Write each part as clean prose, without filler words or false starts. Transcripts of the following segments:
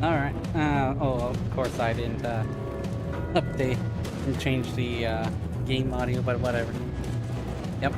Alright. Oh, of course I didn't update and change the game audio, but whatever. Yep.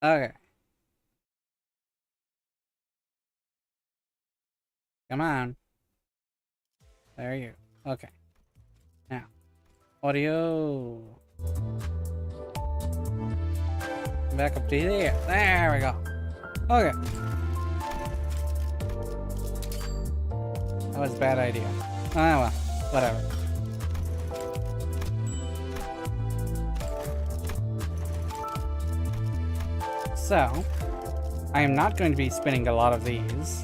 Okay. Come on. There you go. Okay. Now, audio. Back up to there. There we go. Okay. That was a bad idea. Ah, well, whatever. So, I am not going to be spinning a lot of these.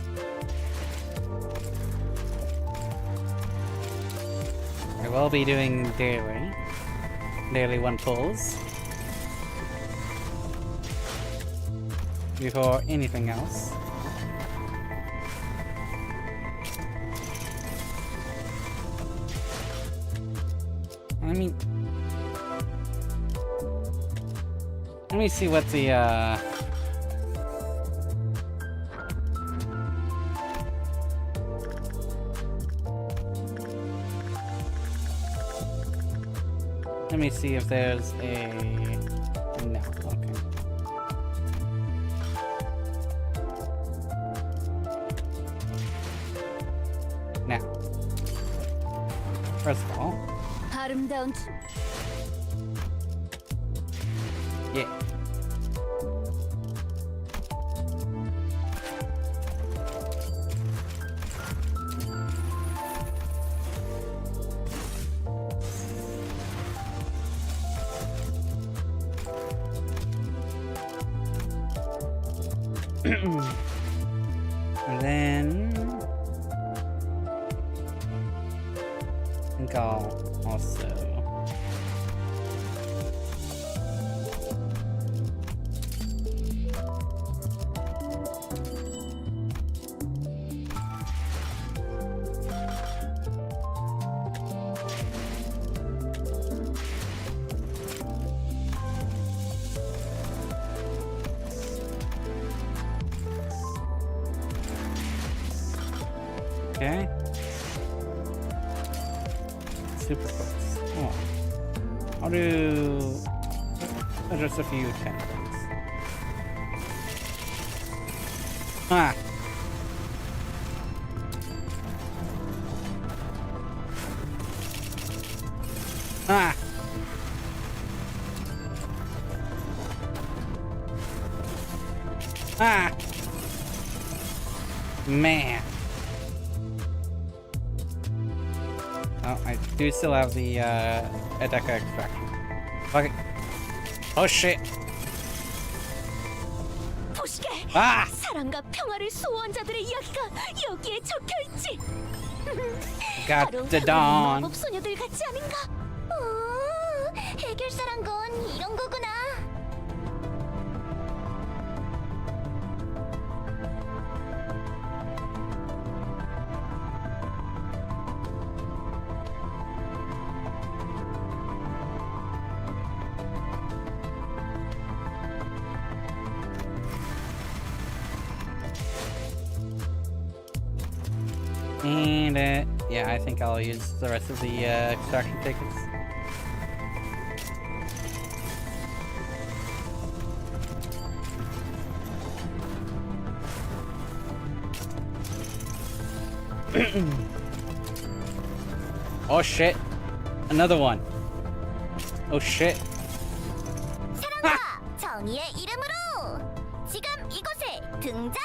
I will be doing daily one pulls before anything else. Let me see what the let me see if there's a no, okay. Now, first of all, yeah. And then I think I'll also okay. Super close. Oh. I'll do just a few tentacles. Ah. Ah. Ah! Man. Oh, I do still have the Edeka extraction. Fuck it. Oh shit! 보시게. Ah! 사랑과 평화를 소원자들의 이야기가 여기에 적혀 있지. Got 바로 the dawn. 마법 소녀들 같지 않은가? 해결사란 건 이런 거구나. And yeah, I think I'll use the rest of the extraction tickets. Oh shit! Another one. Oh shit! 사랑과 정의의 이름으로 지금 이곳에 등장!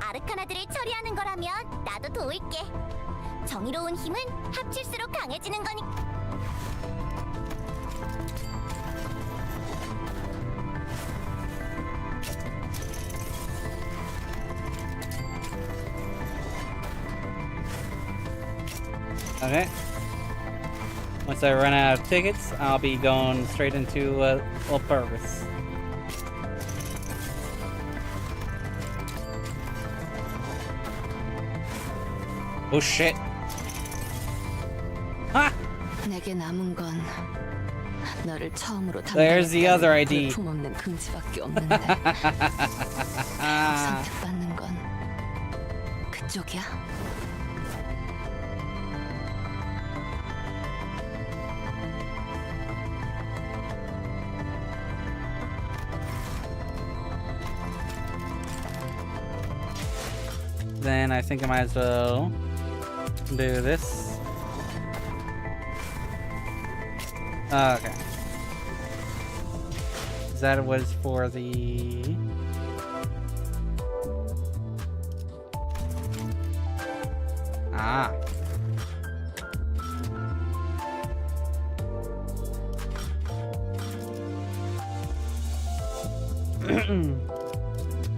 아르카나들을 처리하는 거라면 나도 도울게. 정의로운 힘은 합칠수록 강해지는 거니. Okay. Once I run out of tickets, I'll be going straight into Walpurgis. Oh shit! Ha! 내게 남은 건 너를 처음으로 There's the other ID. 볼품없는 긍지밖에 없는데 선택받는 건 그쪽이야? Then I think I might as well do this. Okay. That was for the... Ah.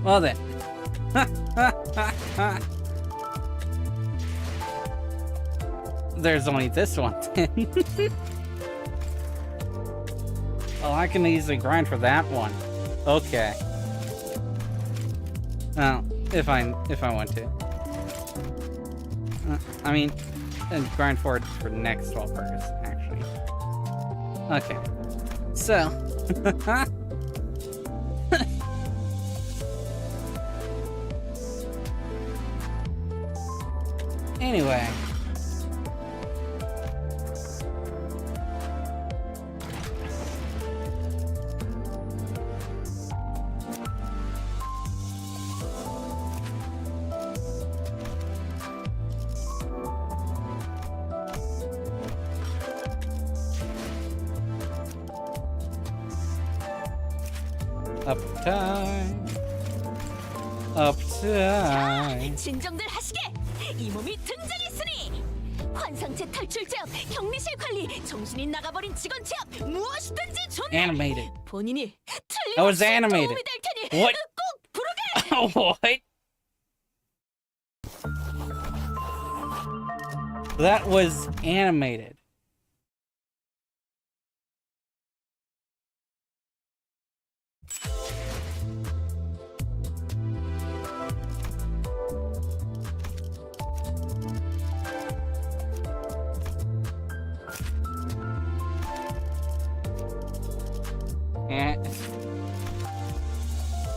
Well then. There's only this one. Well, I can easily grind for that one. Okay. Well, if I want to. I mean, and grind for it for next Walpurgis, actually. Okay. So. Anyway. Uptime. Uptime. 진정들 하시게! 이 몸이 등장했으니! 환상체 탈출 제압, 격리실 관리, 정신이 나가버린 직원 제압, 무엇이든지 좋네! Animated. 본인이 That was 틀림없이 animated. 도움이 될 테니 What? 꼭 부르게! What? That was animated.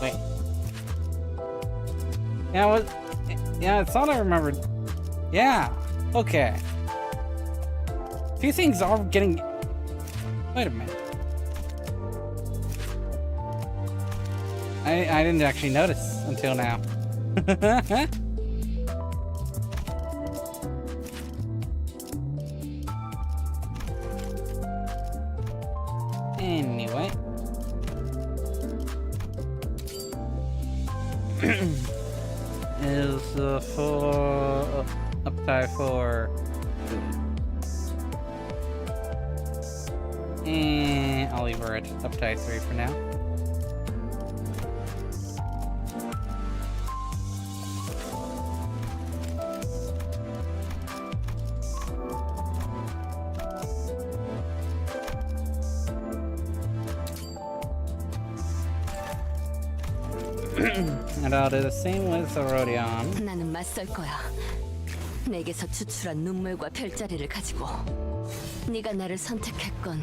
Wait. Yeah, yeah, it's all I remembered. Yeah. Okay. A few things are getting. Wait a minute. I didn't actually notice until now. Anyway. is for uptie 4. And I'll leave her at uptie 3 for now. And I'll do the same with the roaringjohn. 나는 맞설 거야. 내게서 추출한 눈물과 별자리를 가지고 네가 나를 선택했건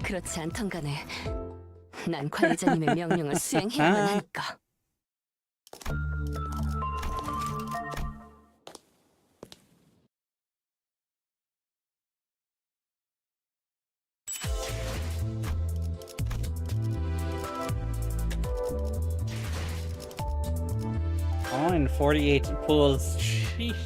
그렇지 않던 간에 난 관리자님의 명령을 수행해야만 하니까. Oh, and 48 pools. Sheesh.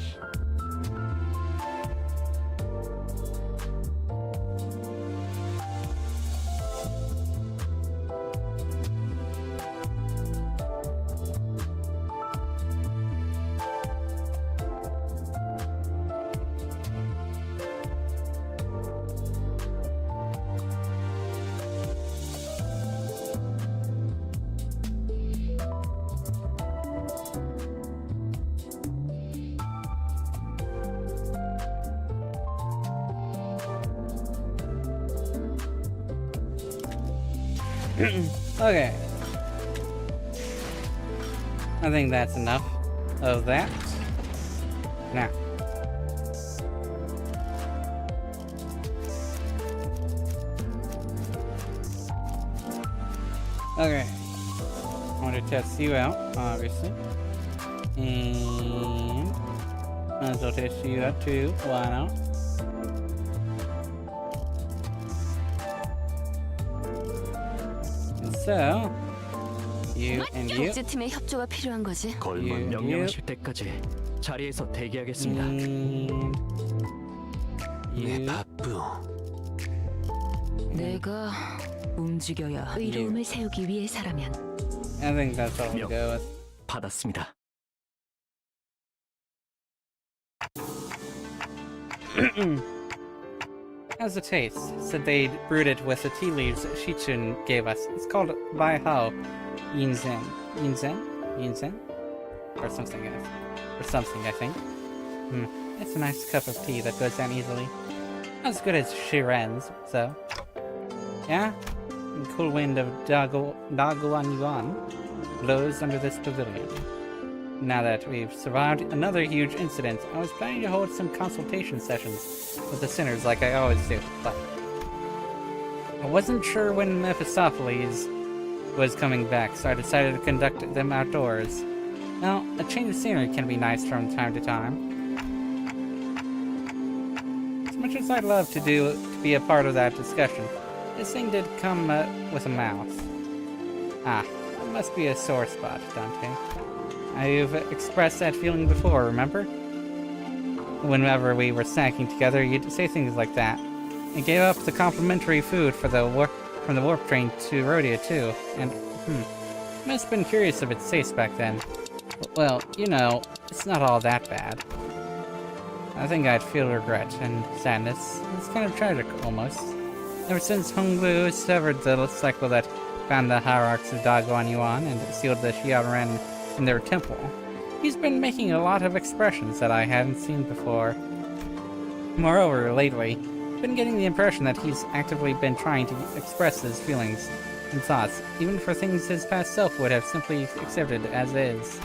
Okay. I think that's enough of that. Now. Okay. I want to test you out, obviously. And might as well test you out too. Why not? So, you and you. 국제팀의 협조가 필요한 거지. 걸만 명령하실 때까지 자리에서 대기하겠습니다. 네, 바쁘. 내가 움직여야 의로움을 세우기 위해서라면. I think that's all we go with. 받았습니다. How's the taste? Said they brewed it with the tea leaves Shichun gave us. It's called Bai Hao Yinzen. Yinzen? Or something, I think. It's a nice cup of tea that goes down easily. Not as good as Shiren's, so. Yeah? The cool wind of Daguan Yuan blows under this pavilion. Now that we've survived another huge incident, I was planning to hold some consultation sessions with the sinners like I always do, but I wasn't sure when Mephistopheles was coming back, so I decided to conduct them outdoors. Now, a change of scenery can be nice from time to time. As much as I'd love to be a part of that discussion, this thing did come with a mouth. Ah, it must be a sore spot, Dante. I've expressed that feeling before, remember? Whenever we were snacking together, you'd say things like that. I gave up the complimentary food for from the warp train to Rodeo too, and must have been curious of its taste back then. Well, you know, it's not all that bad. I think I'd feel regret and sadness. It's kind of tragic, almost. Ever since Honglu severed the cycle that bound the hierarchs of Daguan Yuan and sealed the Xiaoren in their temple, he's been making a lot of expressions that I hadn't seen before. Moreover, lately, I've been getting the impression that he's actively been trying to express his feelings and thoughts, even for things his past self would have simply accepted as is.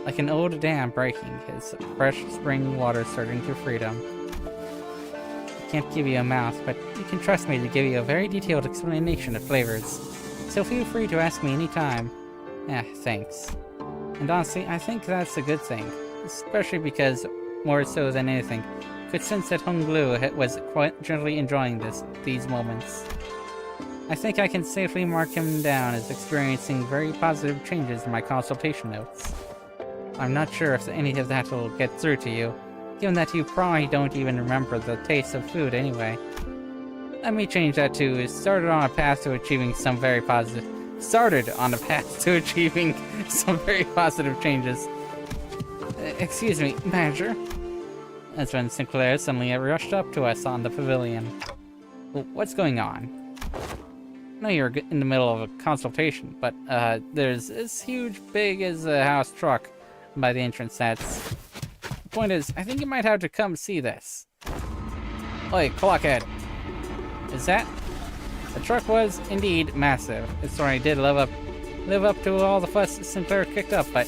Like an old dam breaking, his fresh spring water surging to freedom. I can't give you a mouth, but you can trust me to give you a very detailed explanation of flavors. So feel free to ask me anytime. Thanks. And honestly, I think that's a good thing. Especially because, more so than anything, I could sense that Honglu was quite generally enjoying these moments. I think I can safely mark him down as experiencing very positive changes in my consultation notes. I'm not sure if any of that will get through to you, given that you probably don't even remember the taste of food anyway. Let me change that to started on a path to achieving some very positive started on a path to achieving some very positive changes. Excuse me, Manager. That's when Sinclair suddenly rushed up to us on the pavilion. What's going on? I know you're in the middle of a consultation, but there's this huge, big as a house truck by the entrance that's... The point is, I think you might have to come see this. Oi, Clockhead. Is that? The truck was indeed massive. It certainly did live up to all the fuss Sinclair kicked up, but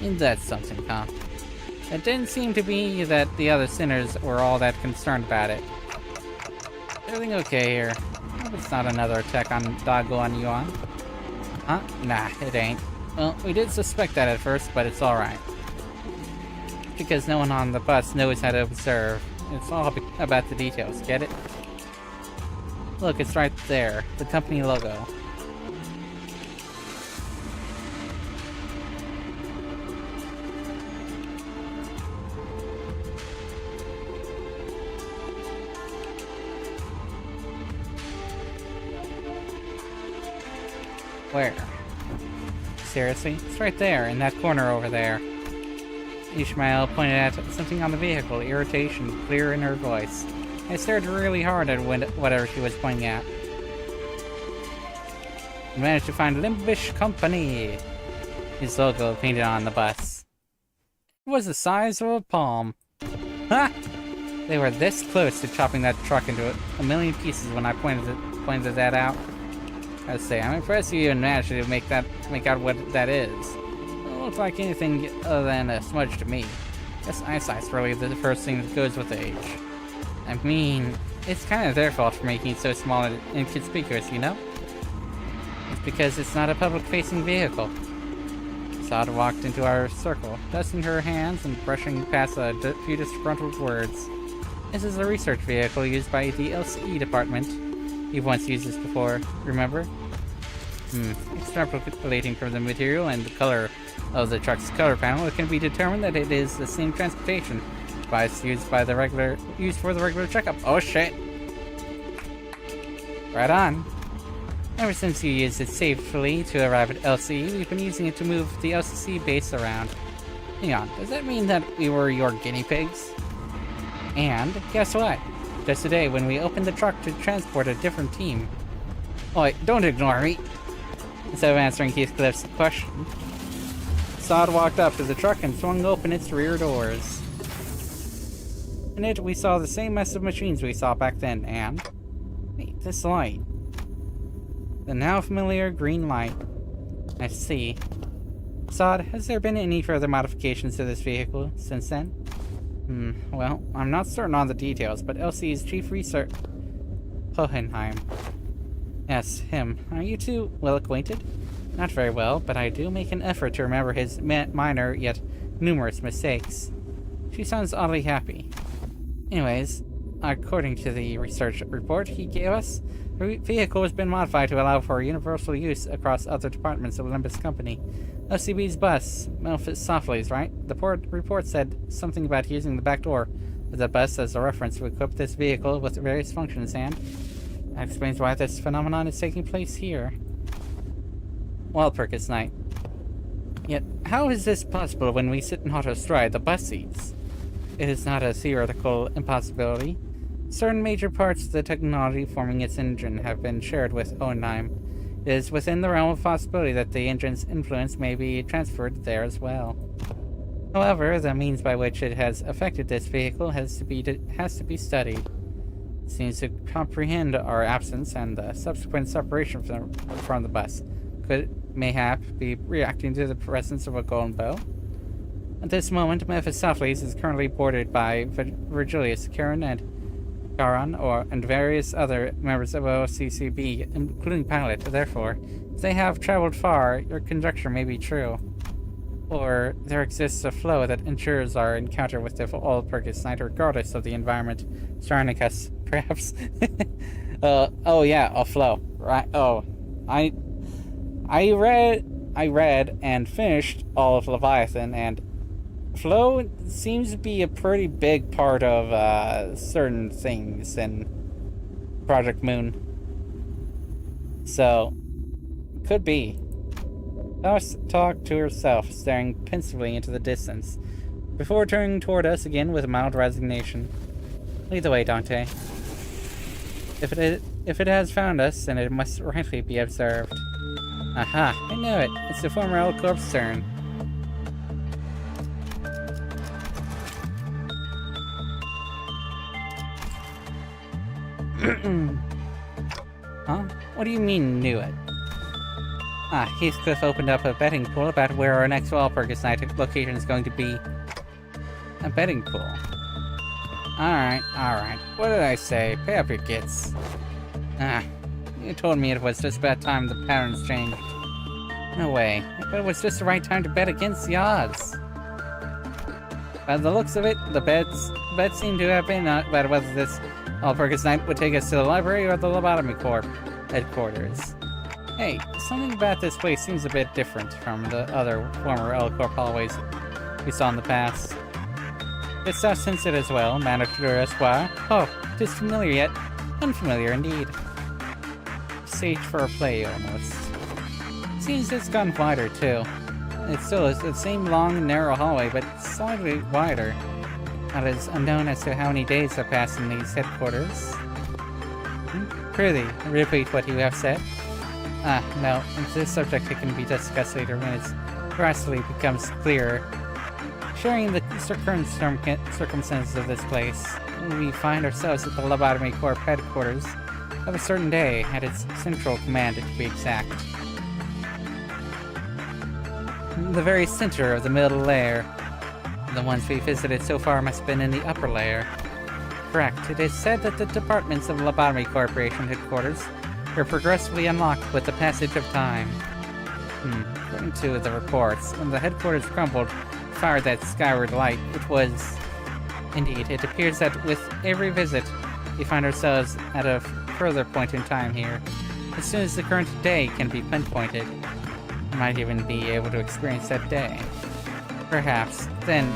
ain't that something, huh? It didn't seem to be that the other sinners were all that concerned about it. Everything okay here? Hope it's not another attack on Dagon Yuan. Huh? Nah, it ain't. Well, we did suspect that at first, but it's alright. Because no one on the bus knows how to observe. It's all about the details, get it? Look, it's right there. The company logo. Where? Seriously? It's right there, in that corner over there. Ishmael pointed at something on the vehicle, irritation clear in her voice. I stared really hard at whatever she was pointing at. I managed to find Limbus Company. His logo painted on the bus. It was the size of a palm. Ha! They were this close to chopping that truck into a million pieces when I pointed that out. I say, I'm impressed you even managed to make out what that is. It looks like anything other than a smudge to me. This eyesight's really the first thing that goes with age. I mean, it's kind of their fault for making it so small and inconspicuous, you know? It's because it's not a public-facing vehicle. Sod walked into our circle, dusting her hands and brushing past a few disgruntled words. This is a research vehicle used by the LCE department. You've once used this before, remember? Extrapolating from the material and the color of the truck's color panel, it can be determined that it is the same transportation device used for the regular checkup. Oh shit! Right on. Ever since you used it safely to arrive at LCE, we've been using it to move the LCC base around. Hang on, does that mean that we were your guinea pigs? And guess what? Just today, when we opened the truck to transport a different team. Oh wait, don't ignore me! Instead of answering Heathcliff's question, Sod walked up to the truck and swung open its rear doors. In it, we saw the same mess of machines we saw back then, and... Wait, this light. The now familiar green light. I see. Sod, has there been any further modifications to this vehicle since then? Well, I'm not certain on the details, but LC's chief research... Hohenheim. Yes, him. Are you two well acquainted? Not very well, but I do make an effort to remember his minor yet numerous mistakes. She sounds oddly happy. Anyways, according to the research report he gave us, the vehicle has been modified to allow for universal use across other departments of Limbus Company. OCB's bus, Mephistopheles, right? The report said something about using the back door of the bus as a reference to equip this vehicle with various functions, and that explains why this phenomenon is taking place here. Walpurgis night. Yet, how is this possible when we sit in auto stride the bus seats? It is not a theoretical impossibility. Certain major parts of the technology forming its engine have been shared with Hohenheim. It is within the realm of possibility that the engine's influence may be transferred there as well. However, the means by which it has affected this vehicle has to be studied. It seems to comprehend our absence and the subsequent separation from the bus. Could it, mayhap, be reacting to the presence of a golden bow? At this moment, Mephistopheles is currently boarded by Virgilius, Charon, and various other members of OCCB, including pilot. Therefore, if they have traveled far, your conjecture may be true. Or there exists a flow that ensures our encounter with the Walpurgis night, regardless of the environment surrounding us. Perhaps. Oh yeah, a flow. Right. Oh, I read and finished all of Leviathan, and flow seems to be a pretty big part of certain things in Project Moon. So Could be. Thus talked to herself, staring pensively into the distance, before turning toward us again with mild resignation. Lead the way, Dante. If it has found us, then it must rightly be observed. Aha! I know it. It's the former L Corp's turn. Huh? What do you mean, knew it? Ah, Heathcliff opened up a betting pool about where our next Walpurgis night location is going to be. A betting pool. Alright. What did I say? Pay up your gits. Ah, you told me it was just about time the patterns changed. No way. But it was just the right time to bet against the odds. By the looks of it, the bets seem to have been about whether this Walpurgis night would take us to the library or the Lobotomy Corp headquarters. Hey, something about this place seems a bit different from the other former L Corp hallways we saw in the past. It's so sensitive as well, Manager Esquire. Oh, it is familiar yet unfamiliar indeed. Sage for a play, almost. Seems it's gone wider, too. It still is the same long and narrow hallway, but slightly wider. Not as unknown as to how many days have passed in these headquarters. Prithee, repeat what you have said. Ah, no, this subject can be discussed later when it gradually becomes clearer. Sharing the current circumstances of this place, we find ourselves at the Lobotomy Corp headquarters of a certain day, at its central command to be exact. The very center of the middle layer. The ones we visited so far must have been in the upper layer. Correct. It is said that the departments of Lobotomy Corporation headquarters were progressively unlocked with the passage of time. According to the reports, when the headquarters crumbled, fired that skyward light, it was... Indeed, it appears that with every visit, we find ourselves at a further point in time here. As soon as the current day can be pinpointed, we might even be able to experience that day. Perhaps, then...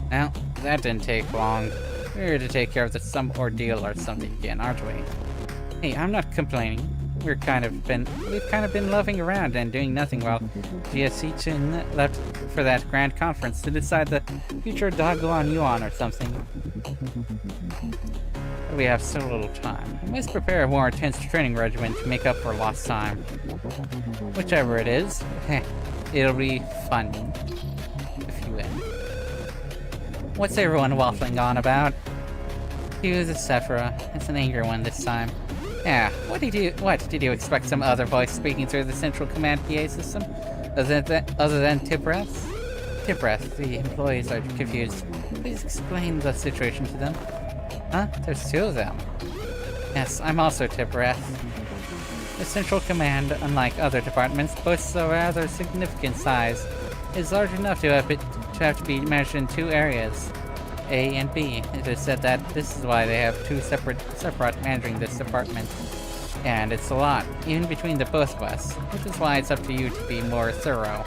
Well, that didn't take long. We're here to take care of some ordeal or something again, aren't we? Hey, I'm not complaining. We've kind of been loafing around and doing nothing while GSC Chin left for that grand conference to decide the future Daguan Yuan or something. But we have so little time. We must prepare a more intense training regimen to make up for lost time. Whichever it is, it'll be fun, if you win. What's everyone waffling on about? Use the Sephora. It's an angry one this time. Yeah, what did you expect some other voice speaking through the central command PA system? Other than Tipreth? Tipreth, the employees are confused. Please explain the situation to them. Huh? There's two of them. Yes, I'm also Tipreth. The central command, unlike other departments, boasts a rather significant size. It's large enough to have to be managed in two areas, A and B. It is said that this is why they have two separate managing this department. And it's a lot, even between the both of us, which is why it's up to you to be more thorough.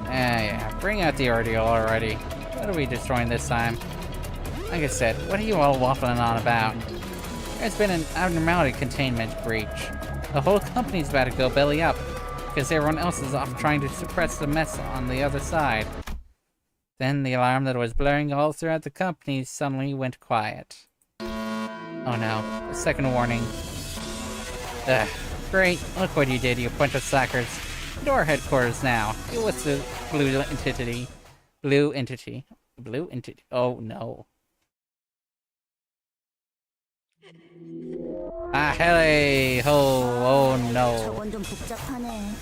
Yeah, bring out the ordeal already. What are we destroying this time? Like I said, what are you all waffling on about? There's been an abnormality containment breach. The whole company's about to go belly up, because everyone else is off trying to suppress the mess on the other side. Then the alarm that was blaring all throughout the company suddenly went quiet. Oh no, a second warning. Ugh, great, look what you did, you bunch of slackers. To our headquarters now. Deal with the blue entity. Blue entity. Oh no. Ah, hey ho, oh no. 저건 좀 복잡하네.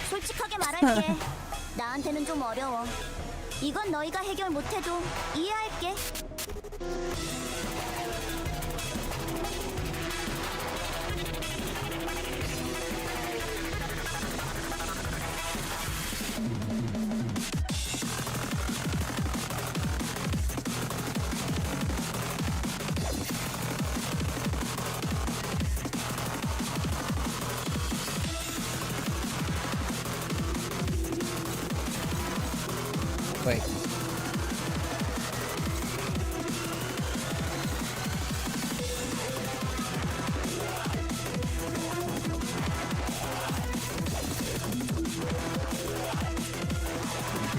솔직하게 말할게. 나한테는 좀 어려워. 이건 너희가 해결 못해도 이해할게. Wait.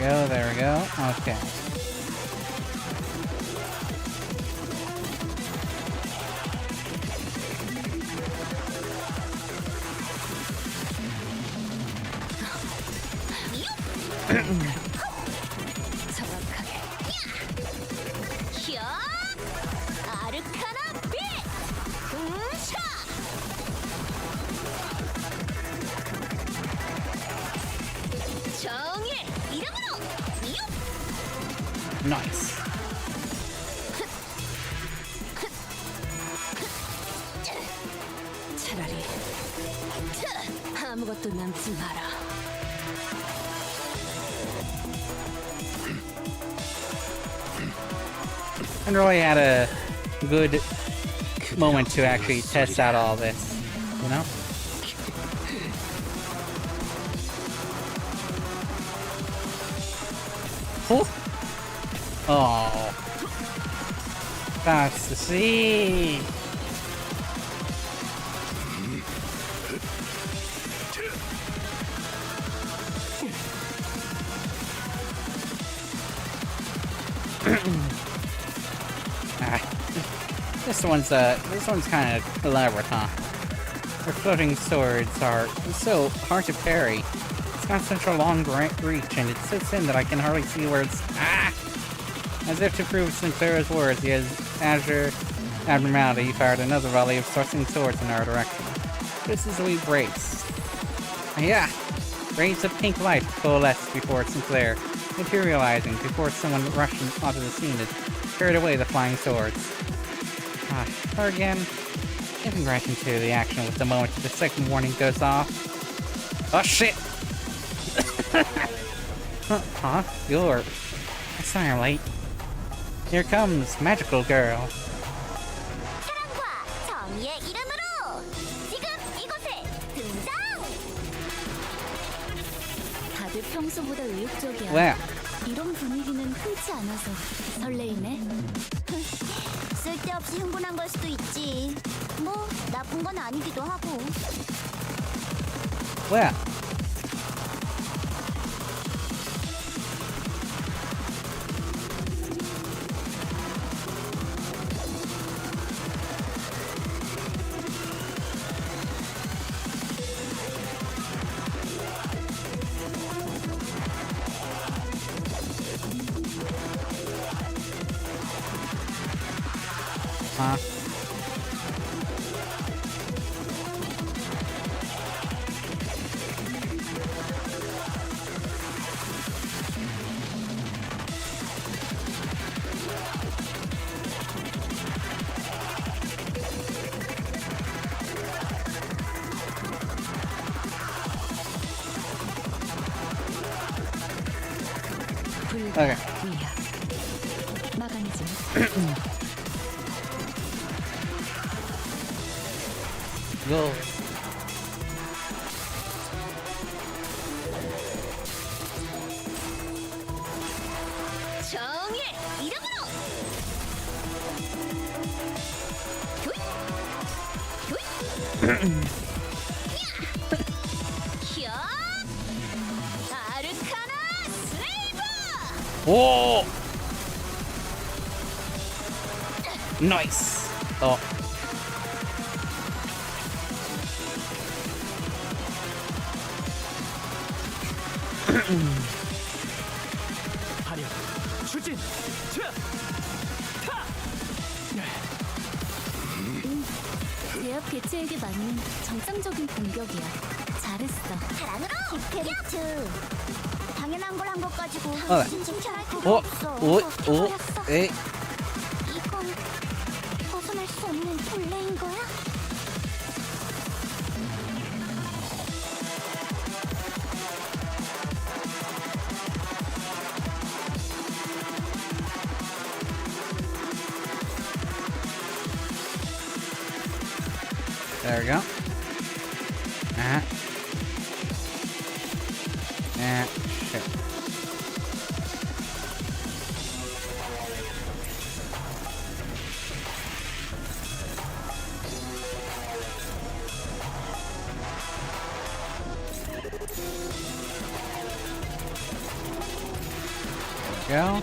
go, there we go. Okay. 정확하게. 히어! 아르카나 빛! 차! 정의 이름으로! Nice. 차라리 아무것도 남지 마라. And really had a good moment to actually test out all this, you know? Oh. That's the sea. This one's kind of elaborate, huh? Their floating swords are so hard to parry. It's got such a long reach, and it's so thin that I can hardly see where it's. As if to prove Sinclair's words, he has azure abnormality. He fired another volley of thrusting swords in our direction. This is Elite Brace. Yeah! Rays of pink light coalesced before Sinclair, materializing before someone rushed onto the scene and carried away the flying swords. Or again, getting right into the action with the moment the second warning goes off. Oh shit! Huh? You're... Sorry I'm late. Here comes Magical Girl. 사랑과 정의의 이름으로 지금 이곳에 등장! 다들 평소보다 의욕적이야. Well, 이런 분위기는 흔치 않아서 설레이네. 쓸데없이 흥분한 걸 수도 있지. 뭐 나쁜 건 아니기도 하고. well. Huh? Okay. 불가위야. 막아내지. Go. 정의의 이름으로! 도잇! 도잇! 히어! 아르카나 슬레이버! Whoa! Nice. Oh. 발현 추진 제압 개체에게 맞는 정상적인 공격이야. 잘했어. 사랑으로! 시크릿! 당연한 걸 한 것 가지고 어. 칭찬할 필요 오, 없어. 오, 오, 버렸어. 에이. 이건 벗어날 수 없는 본래인 거야? There we go. Shit. go.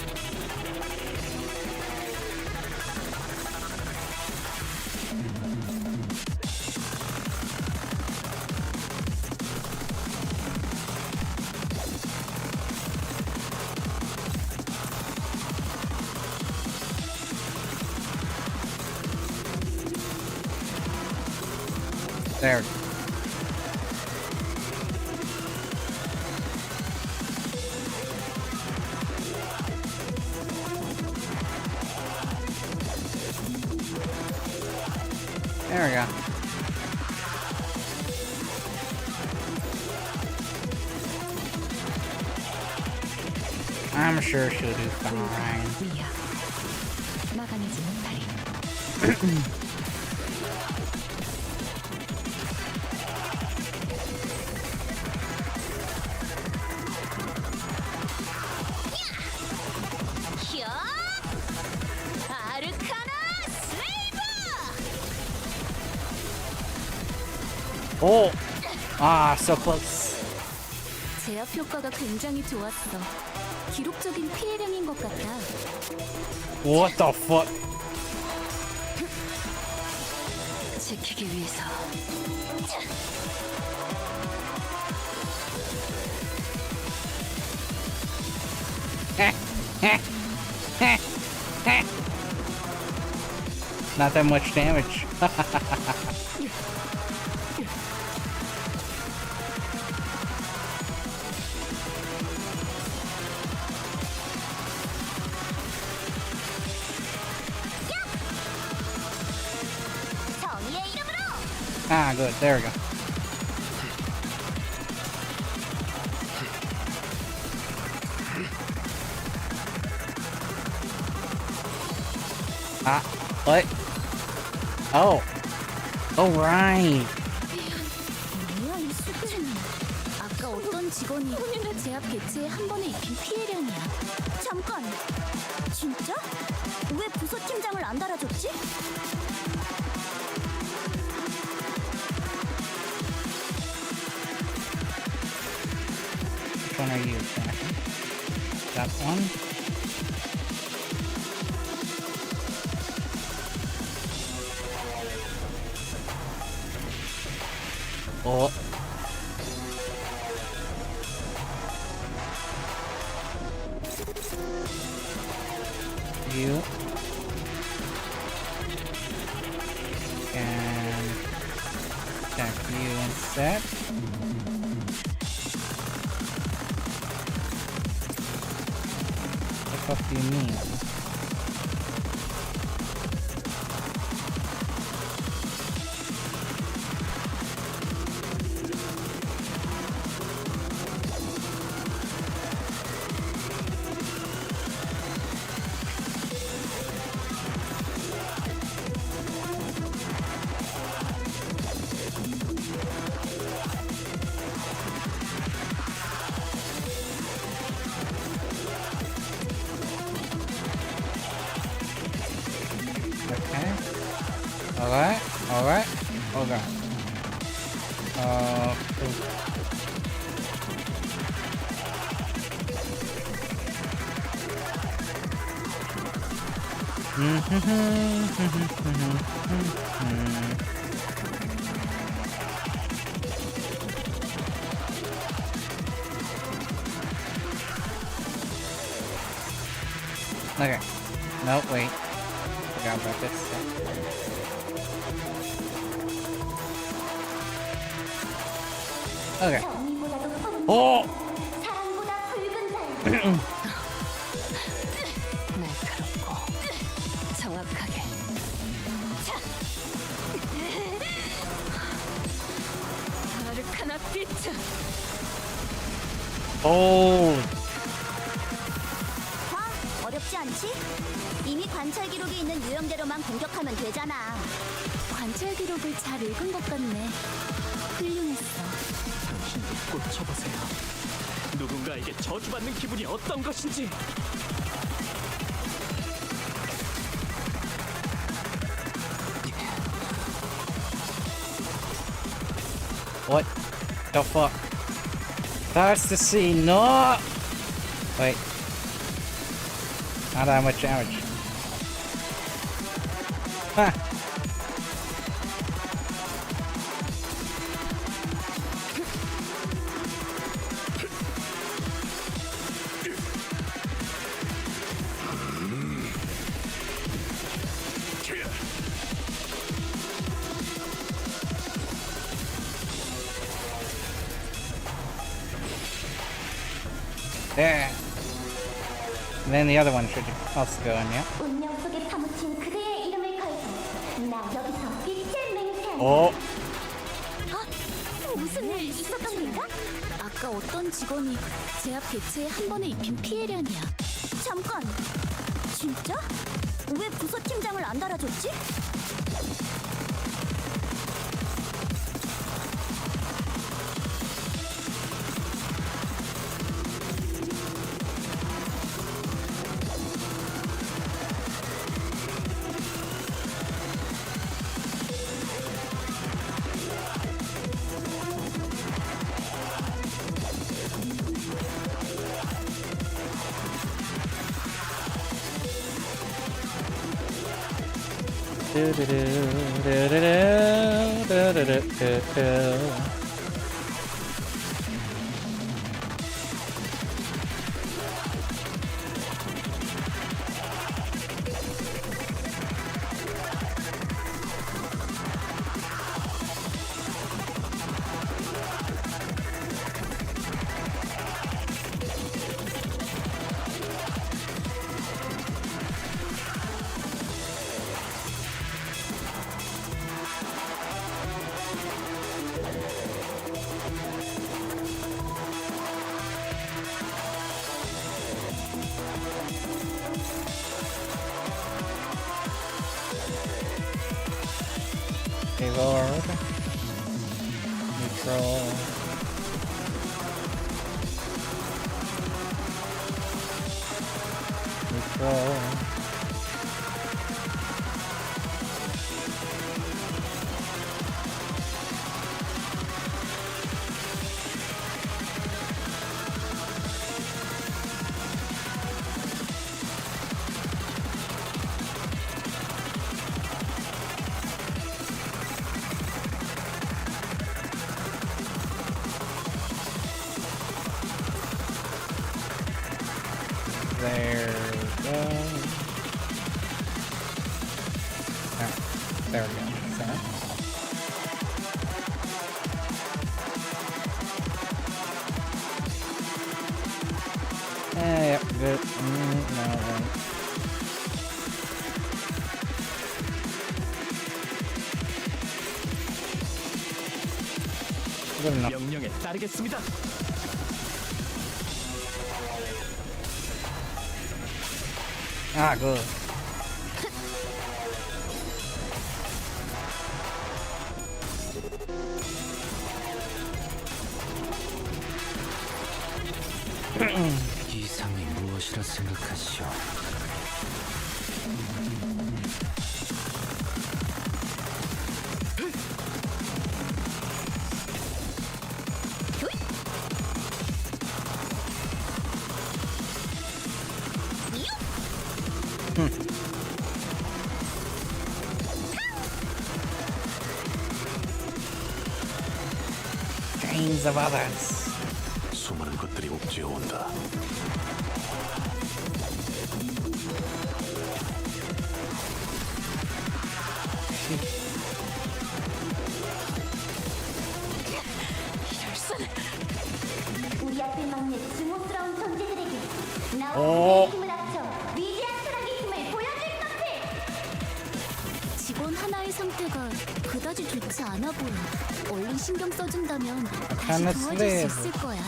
There. There we go. I'm sure she'll do fine. 위야. 막아내지 못하리. 휴! 아르카나 슬레이브! Oh! Ah, so close. 제압 효과가 굉장히 좋았어. 기록적인 피해량인 것 같아. What the fuck? 지키기 위해서. Not that much damage. 정의의 이름으로! Ah, good. There we go. Ah, what? Oh. Oh, right. 뭐야 이 수준. 아까 어떤 직원이 제압 개체에 한 번에 입힌 피해량이야. 잠깐! 진짜? 왜 부서 팀장을 안 달아줬지? Which one are you attacking? That one? Oh. You can attack you instead. What the fuck do you mean? Okay. Alright. Alright. Okay. Okay. No, wait. Forgot about this. Okay. Oh! 날카롭고 정확하게. 아르카나 피트. Oh! 봐, 어렵지 않지? 이미 관찰 기록이 있는 유형대로만 공격하면 되잖아. 관찰 기록을 잘 읽은 것 같네. 훌륭했어. 당신도 꼭 쳐보세요. 누군가에게 저주받는 기분이 어떤 것인지. What the fuck? That's the scene. No! Wait. Not that much damage. Ha! There. And then the other one should also go in, yeah. 운명 속에 파묻힌 그대의 이름을 걸고 나 여기서 빛을 맹세한다. Oh. 무슨 일 있었던 건가? 아까 어떤 직원이 제압 개체에 한 번에 입힌 피해량이야. 잠깐. 진짜? 왜 부서팀장을 안 달아줬지? Lord. Neutral. Neutral. There we go. Ah, there we go. Center. Yep, good. No, right. Good enough. 명령에 따르겠습니다. Ah, good. 이상이 무엇이라 생각하시오? Chains of others. 수많은 것들이 옥죄어 온다. 우리 앞에 막는 증오스러운 존재들에게 나와 어. 그대의 힘을 합쳐 위대한 철학의 힘을 보여줄 것을! 직원 하나의 상태가 그다지 좋지 않아 보여. 얼른 신경 써준다면 다시 kinda 도와줄 수 slave. 있을 거야.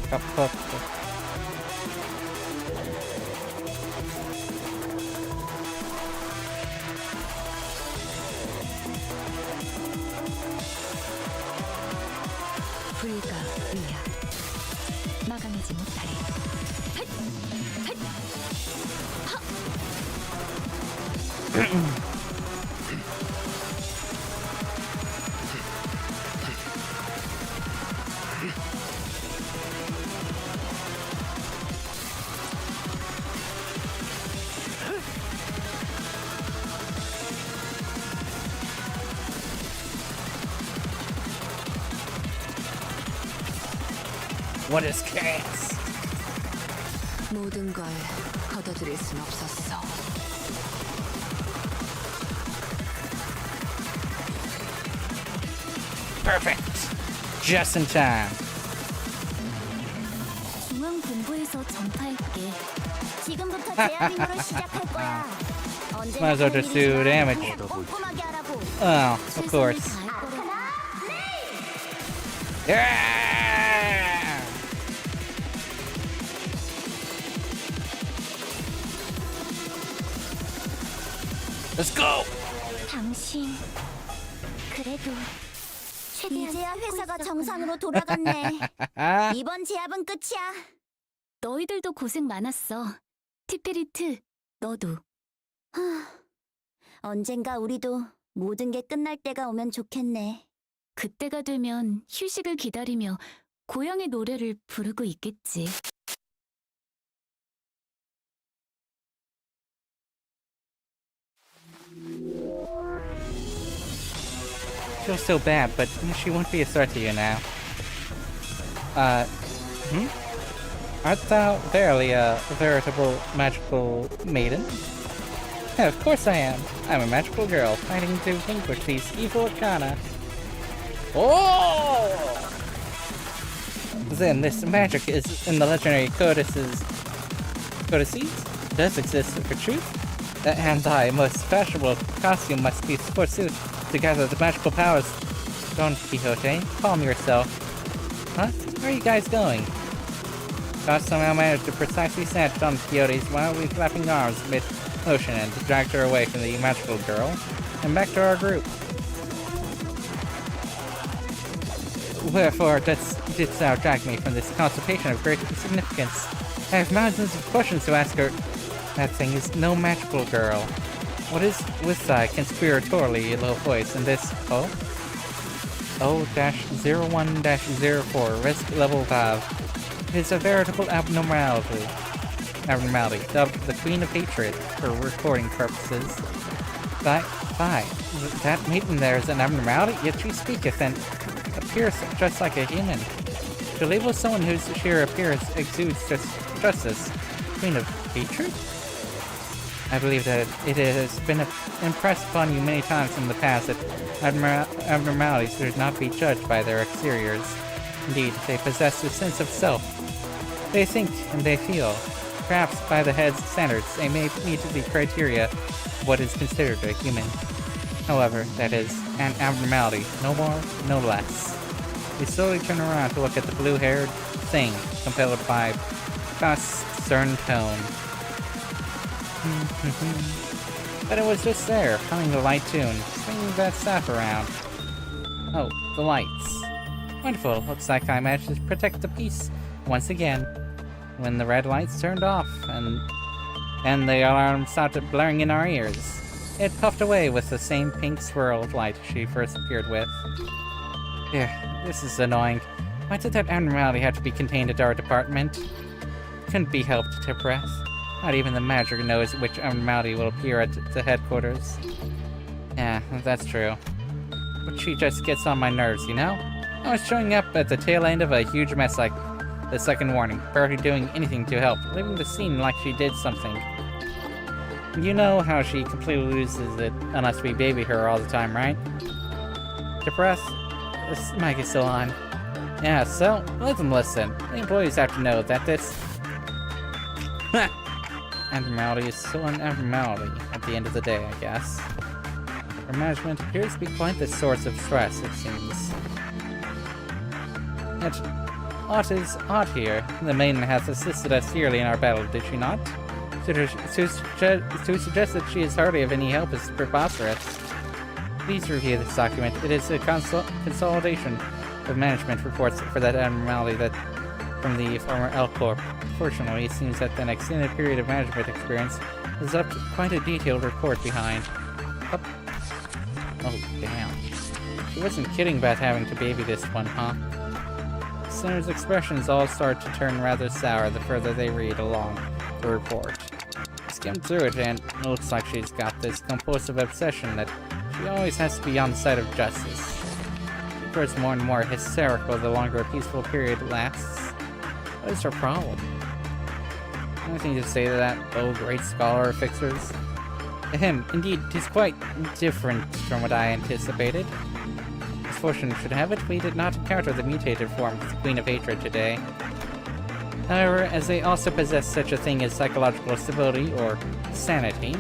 Kaput. 불가의야. 막아내지 못하리. What is chaos? 모든 걸 거둬들일 순 없었어. Perfect. Just in time. 중앙 본부에서 전파할게. 지금부터 제압임으로 시작할 거야. 언제나 Might as well just do damage. 꼼꼼하게 하라고. Oh, of course. 최선을 다할 거라고. Yeah! Let's go! 당신 그래도 최대한 이제야 참고 회사가 있었구나. 정상으로 돌아갔네. 이번 제압은 끝이야. 너희들도 고생 많았어. 티피리트, 너도. 언젠가 우리도 모든 게 끝날 때가 오면 좋겠네. 그때가 되면 휴식을 기다리며 고향의 노래를 부르고 있겠지. Feels so bad, but she won't be a threat to you now. Art thou verily a veritable magical maiden? Yeah, of course I am. I'm a magical girl, fighting to vanquish these evil arcana. Oh! Then this magic is in the legendary codices. Does exist for truth? And thy most fashionable costume must be forsooth to gather the magical powers. Don Quixote, calm yourself. Huh? Where are you guys going? God somehow managed to precisely snatch Don Quixote's wildly flapping arms mid-motion and dragged her away from the magical girl and back to our group. Wherefore didst thou drag me from this consultation of great significance? I have mountains of questions to ask her. That thing is no magical girl. What is with thy conspiratorially low voice in this, O-01-04, risk level 5. It is a veritable abnormality, dubbed the Queen of Hatred for recording purposes. That maiden there is an abnormality, yet she speaketh and appears just like a human. To label someone whose sheer appearance exudes justice, Queen of Hatred? I believe that it has been impressed upon you many times in the past that abnormalities should not be judged by their exteriors. Indeed, they possess a sense of self. They think and they feel. Perhaps by the head's standards, they may meet the criteria of what is considered a human. However, that is an abnormality, no more, no less. We slowly turn around to look at the blue-haired thing, compelled by Bast's stern tone. But it was just there, humming the light tune, swinging that staff around. Oh, the lights. Wonderful, looks like I managed to protect the peace once again. When the red lights turned off, and the alarm started blaring in our ears, it puffed away with the same pink swirl of light she first appeared with. This is annoying. Why did that abnormality have to be contained at our department? Couldn't be helped, Tippereth. Not even the manager knows which abnormality will appear at the headquarters. Yeah, that's true. But she just gets on my nerves, you know? I was showing up at the tail end of a huge mess like the second warning, barely doing anything to help, leaving the scene like she did something. You know how she completely loses it unless we baby her all the time, right? Tippereth, this mic is still on. Yeah, so, let them listen. The employees have to know that this abnormality is still an abnormality at the end of the day, I guess. Our management appears to be quite the source of stress, it seems. Yet, aught is odd here. The maiden has assisted us dearly in our battle, did she not? To suggest that she is hardly of any help is preposterous. Please review this document. It is a consolidation of management reports for that abnormality that from the former L Corp. Fortunately, it seems that an extended period of management experience has left quite a detailed report behind. Oh, damn. She wasn't kidding about having to baby this one, huh? The Senator's expressions all start to turn rather sour the further they read along the report. I skimmed through it, and it looks like she's got this compulsive obsession that she always has to be on the side of justice. She grows more and more hysterical the longer a peaceful period lasts. What is her problem? Anything to say to that, oh great scholar of fixers? Ahem, indeed, 'tis quite different from what I anticipated. As fortune should have it, we did not encounter the mutated form of the Queen of Hatred today. However, as they also possess such a thing as psychological stability, or sanity,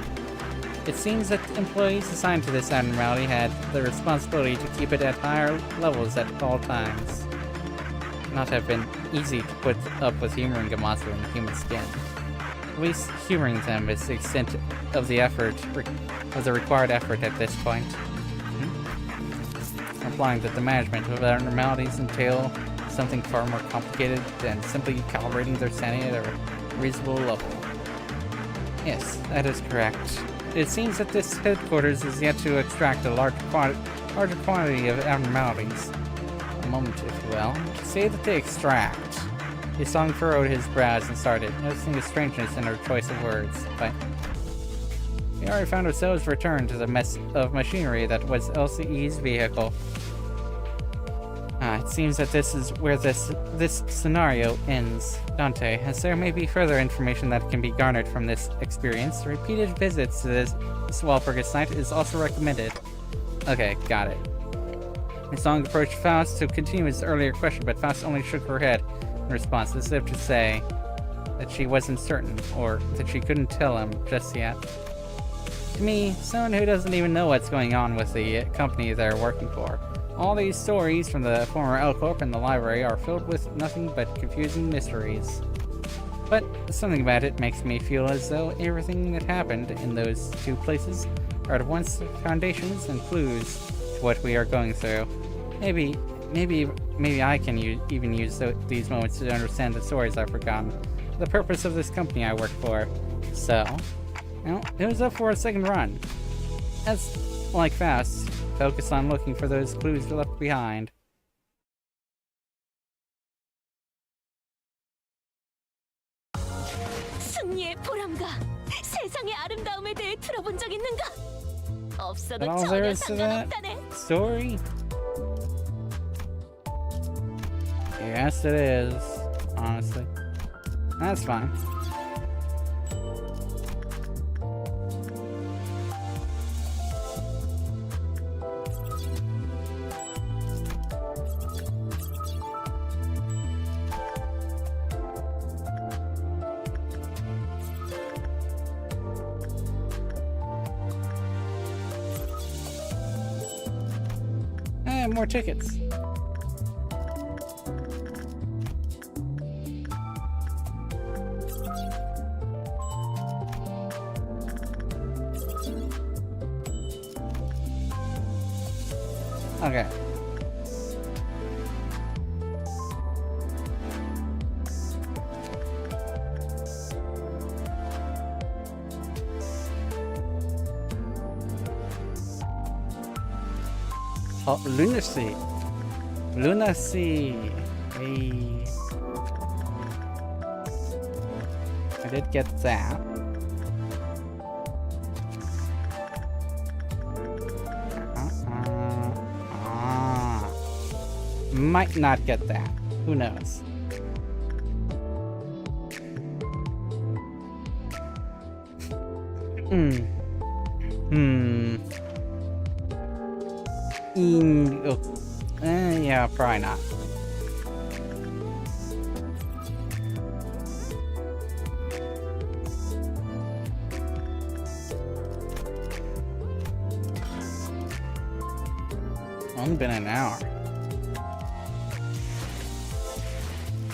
it seems that employees assigned to this abnormality had the responsibility to keep it at higher levels at all times. It would not have been easy to put up with humoring a monster in human skin. At least humoring them is the extent of the effort, of the required effort at this point. Implying that the management of abnormalities entail something far more complicated than simply calibrating their sanity at a reasonable level. Yes, that is correct. It seems that this headquarters is yet to extract a larger quantity of abnormalities. A moment, if you will. To say that they extract. Yisong furrowed his brows and started, noticing a strangeness in her choice of words. But we already found ourselves returned to the mess of machinery that was LCE's vehicle. It seems that this is where this scenario ends. Dante, as there may be further information that can be garnered from this experience, repeated visits to this Walpurgis site is also recommended. Okay, got it. Yisong approached Faust to continue his earlier question, but Faust only shook her head in response, as if to say that she wasn't certain, or that she couldn't tell him just yet. To me, someone who doesn't even know what's going on with the company they're working for. All these stories from the former L-Corp and the library are filled with nothing but confusing mysteries. But something about it makes me feel as though everything that happened in those two places are at once foundations and clues to what we are going through. Maybe I can even use these moments to understand the stories I've forgotten, the purpose of this company I work for. So, well, it was up for a second run. As like Faust, focus on looking for those clues left behind. 승리의 보람과 세상의 아름다움에 대해 들어본 적 있는가? 없어도 All there 전혀 is to that 상관없다네. story? Yes, it is. Honestly, that's fine. More tickets. Okay. Oh, lunacy. Lunacy. Hey. I did get that. Might not get that. Who knows? Yeah, probably not. Only been an hour.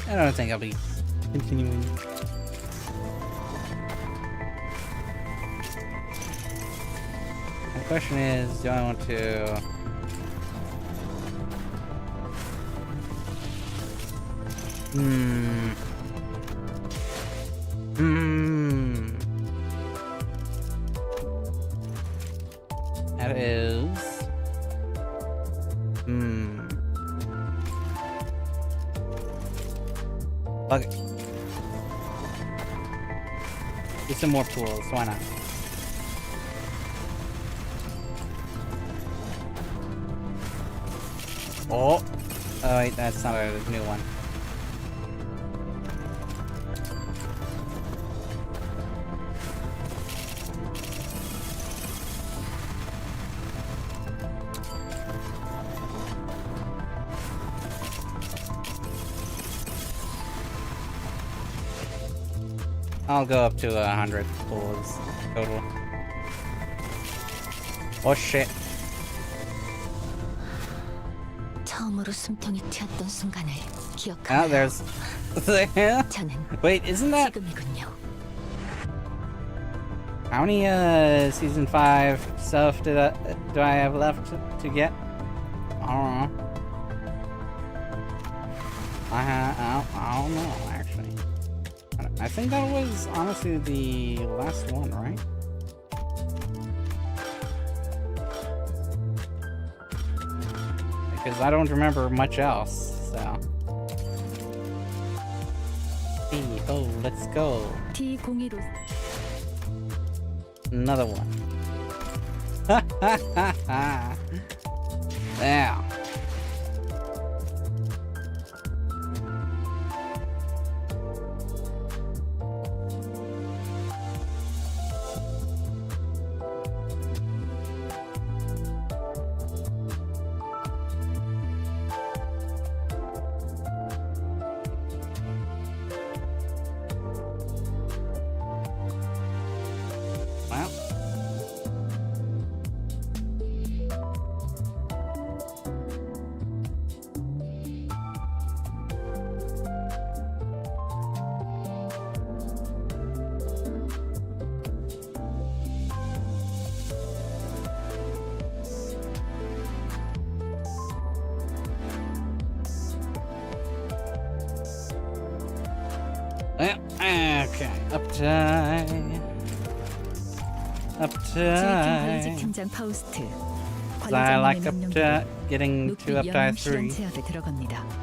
I don't think I'll be continuing. The question is, do I want to... Hmm. Okay. Do some more tools, why not? Oh! Oh wait, that's not a new one. I'll go up to 100 pulls total. Oh shit. 처음으로 숨통이 튀었던 순간을 Oh, 기억하나요? there's... 저는 Wait, isn't that... 지금이군요. How many, Season 5 stuff do I have left to get? I don't know. I don't know, actually. I think that was, honestly, the last one, right? Because I don't remember much else, so... Hey, oh, let's go. D02로 Another one. Ha ha ha ha. There. Well. Well, okay. Uptime. Uptime. 팀장 파우스트. I like getting to uptime 3. 제압에 들어갑니다.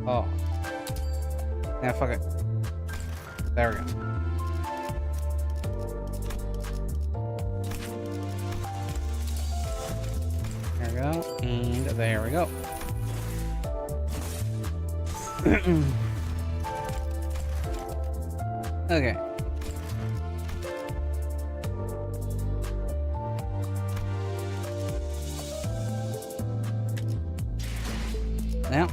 Oh. Yeah, fuck it. There we go. There we go. And there we go. Okay. Now.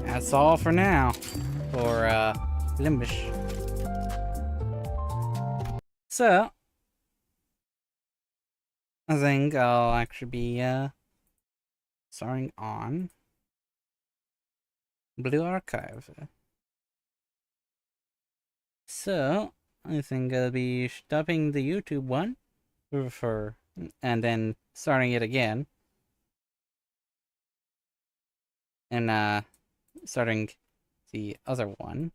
That's all for now for Limbus. So I think I'll actually be starting on Blue Archive. So I think I'll be stopping the YouTube one and then starting it again. And starting the other one.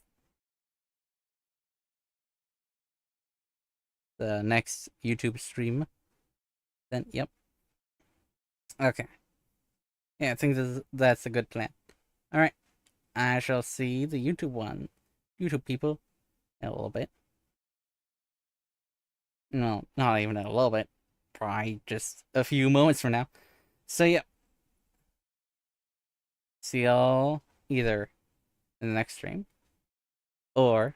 The next YouTube stream. Then, yep. Okay. Yeah, I think that's a good plan. Alright. I shall see the YouTube people, in a little bit. No, not even in a little bit. Probably just a few moments from now. So, yep. See y'all either in the next stream, or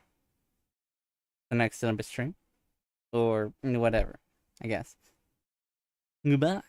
the next Limbus stream, or whatever, I guess. Goodbye.